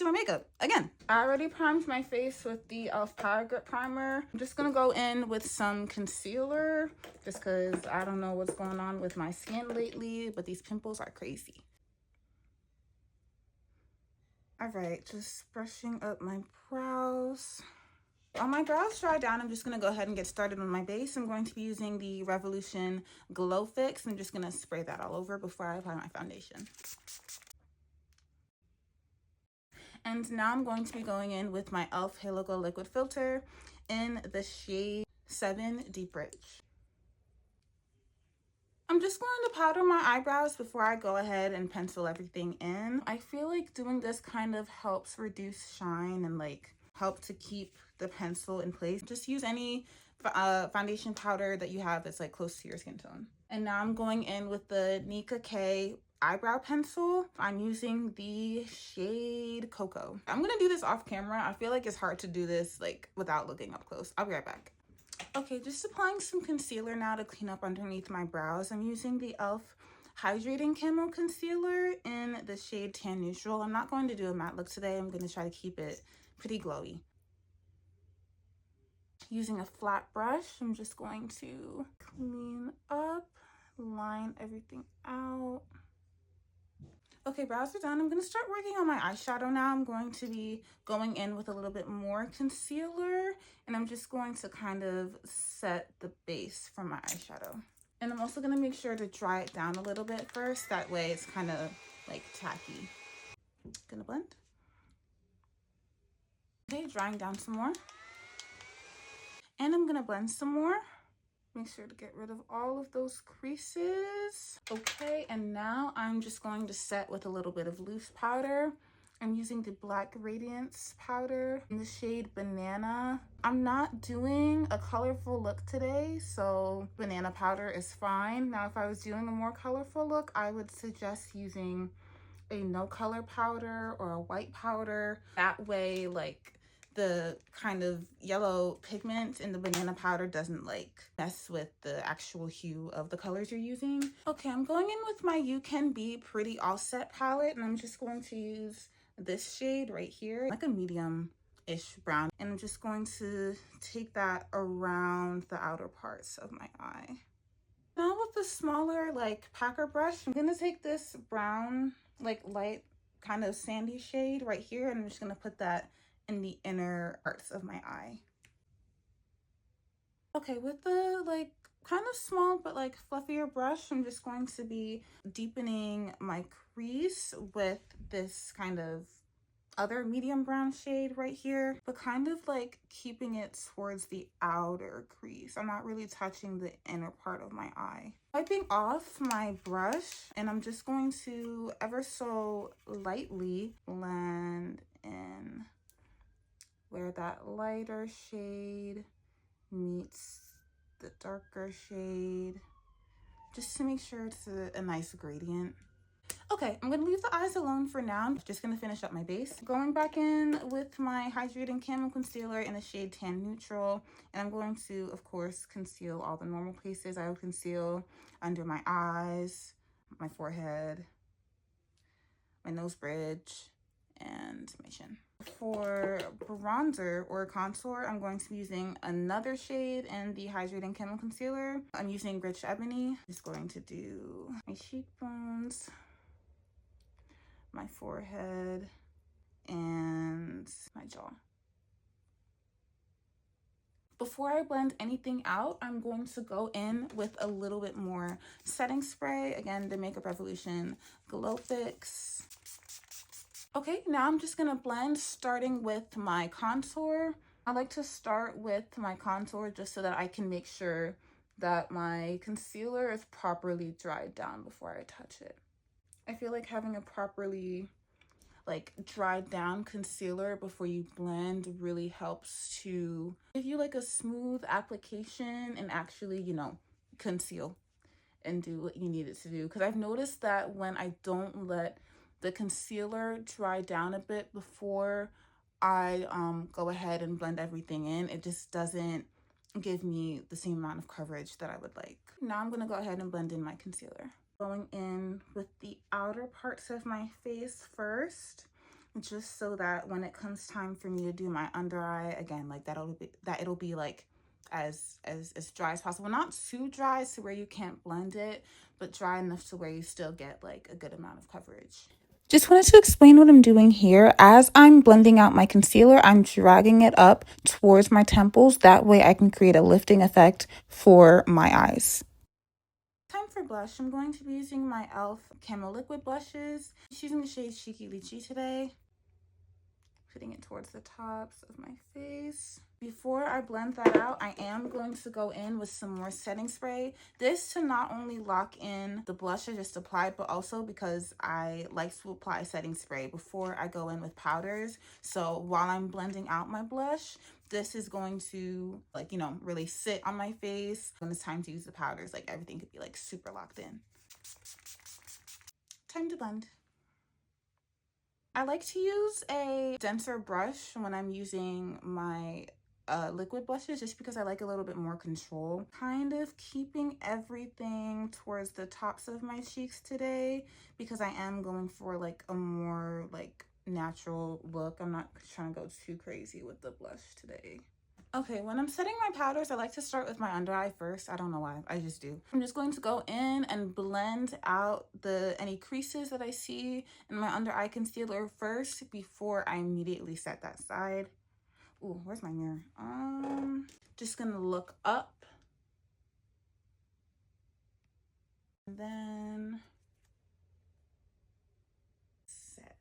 to my makeup again. I already primed my face with the e.l.f. Power Grip Primer. I'm just gonna go in with some concealer just because I don't know what's going on with my skin lately, but these pimples are crazy. All right, just brushing up my brows. While my brows dry down, I'm just going to go ahead and get started on my base. I'm going to be using the Revolution Glow Fix. I'm just going to spray that all over before I apply my foundation. And now I'm going to be going in with my e.l.f. Halo Glow Liquid Filter in the shade 7 Deep Rich. I'm just going to powder my eyebrows before I go ahead and pencil everything in. I feel like doing this kind of helps reduce shine and like help to keep the pencil in place. Just use any foundation powder that you have that's like close to your skin tone. And now I'm going in with the Nika K eyebrow pencil. I'm using the shade Cocoa. I'm gonna do this off camera. I feel like it's hard to do this like without looking up close. I'll be right back. Okay, just applying some concealer now to clean up underneath my brows. I'm using the e.l.f. Hydrating Camo Concealer in the shade Tan Neutral. I'm not going to do a matte look today. I'm going to try to keep it pretty glowy. Using a flat brush, I'm just going to clean up, line everything out. Okay, brows are done. I'm going to start working on my eyeshadow now. I'm going to be going in with a little bit more concealer, and I'm just going to kind of set the base for my eyeshadow. And I'm also going to make sure to dry it down a little bit first. That way it's kind of like tacky. Gonna blend. Okay, drying down some more. And I'm gonna blend some more. Make sure to get rid of all of those creases. Okay, and now I'm just going to set with a little bit of loose powder. I'm using the Black Radiance powder in the shade Banana. I'm not doing a colorful look today, so banana powder is fine. Now, if I was doing a more colorful look, I would suggest using a no color powder or a white powder. That way, like, the kind of yellow pigment in the banana powder doesn't like mess with the actual hue of the colors you're using. Okay, I'm going in with my You Can Be Pretty All Set palette, and I'm just going to use this shade right here, like a medium-ish brown. And I'm just going to take that around the outer parts of my eye. Now with the smaller like packer brush, I'm gonna take this brown, like light kind of sandy shade right here, and I'm just gonna put that in the inner parts of my eye. Okay, with the like kind of small but like fluffier brush, I'm just going to be deepening my crease with this kind of other medium brown shade right here, but kind of like keeping it towards the outer crease. I'm not really touching the inner part of my eye. Wiping off my brush, and I'm just going to ever so lightly blend in where that lighter shade meets the darker shade, just to make sure it's a nice gradient. Okay, I'm gonna leave the eyes alone for now. I'm just gonna finish up my base. Going back in with my Hydrating Camo Concealer in the shade Tan Neutral, and I'm going to, of course, conceal all the normal places. I will conceal under my eyes, my forehead, my nose bridge, and my chin. For bronzer or contour, I'm going to be using another shade in the Hydrating Camo Concealer. I'm using Rich Ebony. Just going to do my cheekbones, my forehead, and my jaw. Before I blend anything out, I'm going to go in with a little bit more setting spray. Again, the Makeup Revolution Glow Fix. Okay, now I'm just gonna blend, starting with my contour. I like to start with my contour just so that I can make sure that my concealer is properly dried down before I touch it. I feel like having a properly like dried down concealer before you blend really helps to give you like a smooth application and actually, you know, conceal and do what you need it to do. Because I've noticed that when I don't let the concealer dry down a bit before I go ahead and blend everything in, it just doesn't give me the same amount of coverage that I would like. Now I'm gonna go ahead and blend in my concealer. Going in with the outer parts of my face first. just so that when it comes time for me to do my under eye again, like it'll be like as dry as possible. Not too dry to where you can't blend it, but dry enough to where you still get like a good amount of coverage. Just wanted to explain what I'm doing here. As I'm blending out my concealer, I'm dragging it up towards my temples. That way I can create a lifting effect for my eyes. Time for blush. I'm going to be using my e.l.f. Camo Liquid blushes. I'm using the shade Cheeky Lychee today. Putting it towards the tops of my face. Before I blend that out, I am going to go in with some more setting spray. This to not only lock in the blush I just applied, but also because I like to apply setting spray before I go in with powders. So while I'm blending out my blush, this is going to like, you know, really sit on my face. When it's time to use the powders, like everything could be like super locked in. Time to blend. I like to use a denser brush when I'm using my liquid blushes, just because I like a little bit more control. Kind of keeping everything towards the tops of my cheeks today because I am going for like a more like natural look. I'm not trying to go too crazy with the blush today. Okay, when I'm setting my powders, I like to start with my under eye first. I don't know why, I just do. I'm just going to go in and blend out any creases that I see in my under eye concealer first before I immediately set that side. Ooh, where's my mirror? Just gonna look up. And then set.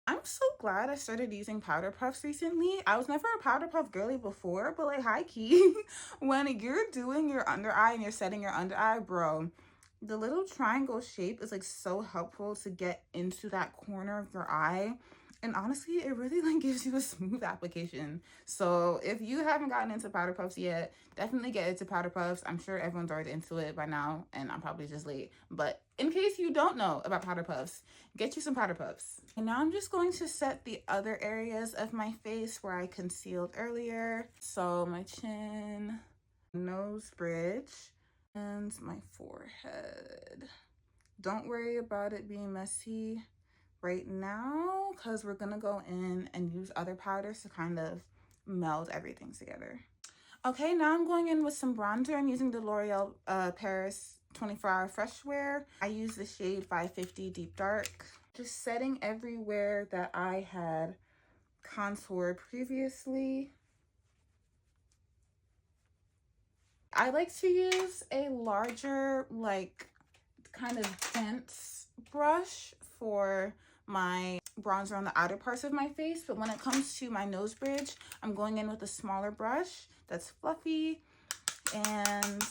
I'm so glad I started using powder puffs recently. I was never a powder puff girly before, but like high key, when you're doing your under eye and you're setting your under eye, bro, the little triangle shape is like so helpful to get into that corner of your eye. And honestly, it really like gives you a smooth application. So if you haven't gotten into powder puffs yet, definitely get into powder puffs. I'm sure everyone's already into it by now, and I'm probably just late. But in case you don't know about powder puffs, get you some powder puffs. And now I'm just going to set the other areas of my face where I concealed earlier. So my chin, nose bridge, and my forehead. Don't worry about it being messy right now because we're gonna go in and use other powders to kind of meld everything together. Okay, now I'm going in with some bronzer. I'm using the L'Oreal Paris 24-Hour Fresh Wear. I use the shade 550 Deep Dark. Just setting everywhere that I had contoured previously. I like to use a larger, like, kind of dense brush for my bronzer on the outer parts of my face, but when it comes to my nose bridge, I'm going in with a smaller brush that's fluffy and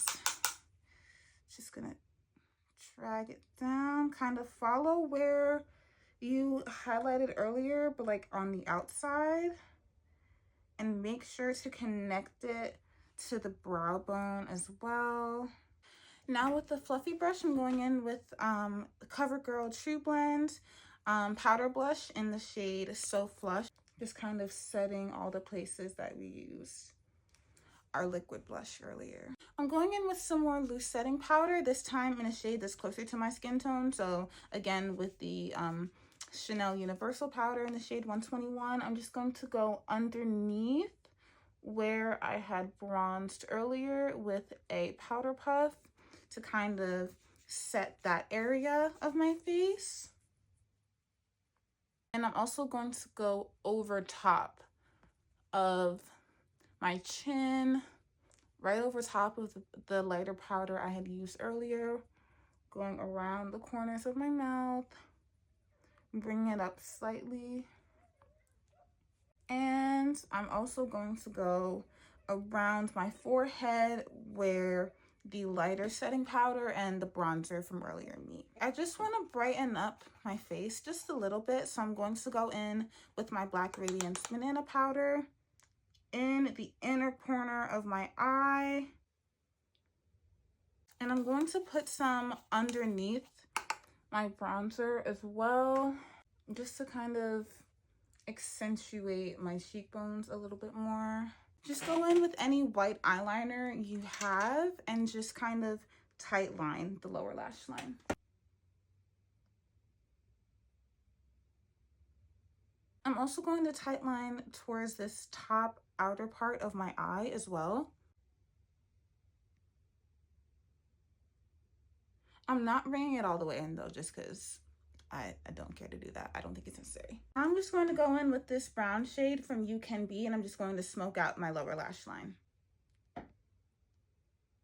just gonna drag it down, kind of follow where you highlighted earlier, but like on the outside, and make sure to connect it to the brow bone as well. Now with the fluffy brush, I'm going in with CoverGirl True Blend powder blush in the shade So Flush. Just kind of setting all the places that we used our liquid blush earlier. I'm going in with some more loose setting powder, this time in a shade that's closer to my skin tone. So again, with the Chanel Universal powder in the shade 121, I'm just going to go underneath where I had bronzed earlier with a powder puff to kind of set that area of my face. And I'm also going to go over top of my chin, right over top of the lighter powder I had used earlier, going around the corners of my mouth, bringing it up slightly. And I'm also going to go around my forehead where the lighter setting powder and the bronzer from earlier meet. I just want to brighten up my face just a little bit, so I'm going to go in with my Black Radiance Banana powder in the inner corner of my eye. And I'm going to put some underneath my bronzer as well, just to kind of accentuate my cheekbones a little bit more. Just go in with any white eyeliner you have and just kind of tight line the lower lash line. also going to tightline towards this top outer part of my eye as well. I'm not bringing it all the way in though, just because I don't care to do that. I don't think it's necessary. I'm just going to go in with this brown shade from You Can Be, and I'm just going to smoke out my lower lash line.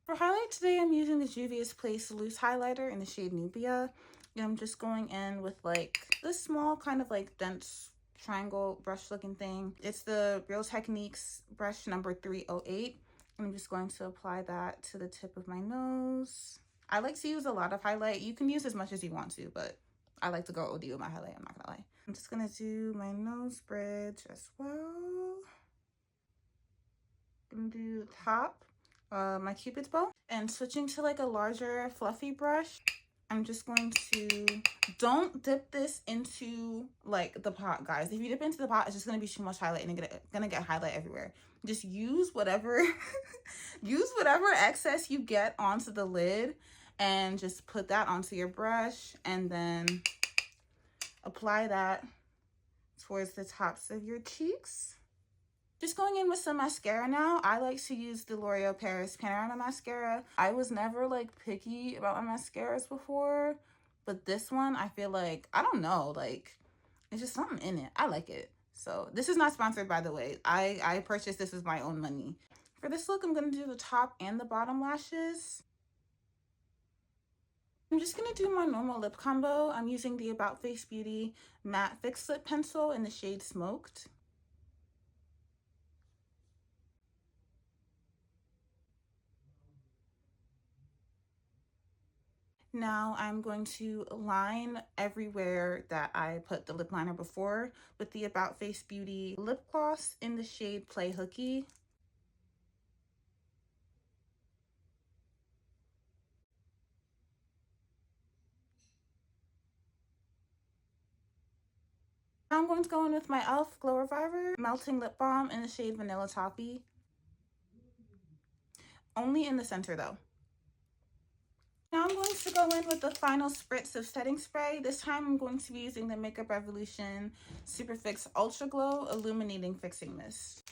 For highlight today, I'm using the Juvia's Place Loose Highlighter in the shade Nubia. And I'm just going in with like this small kind of like dense triangle brush looking thing. It's the Real Techniques brush number 308. And I'm just going to apply that to the tip of my nose. I like to use a lot of highlight. You can use as much as you want to, but I like to go OD with my highlight, I'm not gonna lie. I'm just gonna do my nose bridge as well. I'm gonna do the top, my Cupid's bow. And switching to like a larger fluffy brush, I'm just going to, don't dip this into like the pot, guys. If you dip into the pot, it's just gonna be too much highlight and it's gonna get highlight everywhere. Just use whatever, use whatever excess you get onto the lid and just put that onto your brush and then apply that towards the tops of your cheeks. Just going in with some mascara now. I like to use the L'Oreal Paris Panorama Mascara. I was never like picky about my mascaras before, but this one I feel like, I don't know, like it's just something in it. I like it. So this is not sponsored, by the way. I purchased this with my own money. For this look, I'm gonna do the top and the bottom lashes. I'm just gonna do my normal lip combo. I'm using the About Face Beauty Matte Fix Lip Pencil in the shade Smoked. Now I'm going to line everywhere that I put the lip liner before with the About Face Beauty lip gloss in the shade Play Hooky. Now I'm going to go in with my e.l.f. Glow Reviver Melting Lip Balm in the shade Vanilla Toffee. Only in the center though. Now I'm going to go in with the final spritz of setting spray. This time I'm going to be using the Makeup Revolution Super Fix Ultra Glow Illuminating Fixing Mist.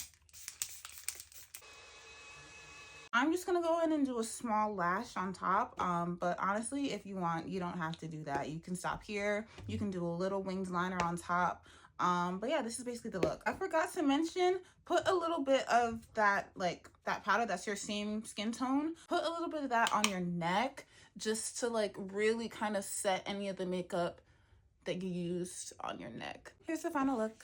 I'm just gonna go in and do a small lash on top, but honestly, if you want, you don't have to do that. You can stop here. You can do a little winged liner on top. But yeah, this is basically the look. I forgot to mention, put a little bit of that, like that powder that's your same skin tone. Put a little bit of that on your neck just to like really kind of set any of the makeup that you used on your neck. Here's the final look.